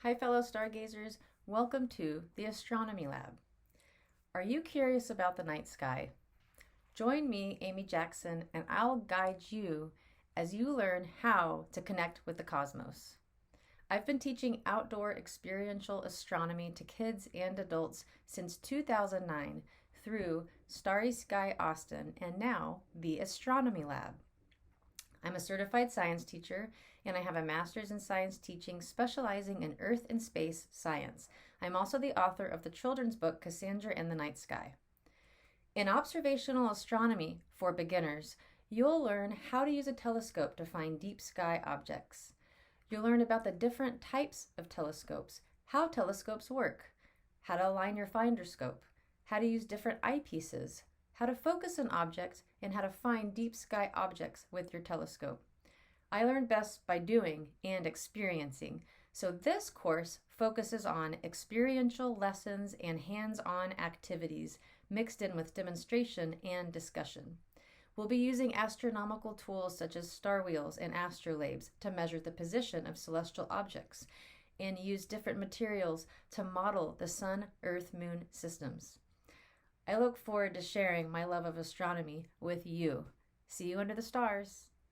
Hi, fellow stargazers. Welcome to the Astronomy Lab. Are you curious about the night sky? Join me, Amy Jackson, and I'll guide you as you learn how to connect with the cosmos. I've been teaching outdoor experiential astronomy to kids and adults since 2009 through Starry Sky Austin and now the Astronomy Lab. I'm a certified science teacher and I have a master's in science teaching specializing in earth and space science. I'm also the author of the children's book Cassandra and the Night Sky. In observational astronomy for beginners, you'll learn how to use a telescope to find deep sky objects. You'll learn about the different types of telescopes, how telescopes work, how to align your finder scope, how to use different eyepieces, how to focus an object, and how to find deep sky objects with your telescope. I learn best by doing and experiencing, so this course focuses on experiential lessons and hands-on activities mixed in with demonstration and discussion. We'll be using astronomical tools such as star wheels and astrolabes to measure the position of celestial objects and use different materials to model the sun, earth, moon systems. I look forward to sharing my love of astronomy with you. See you under the stars.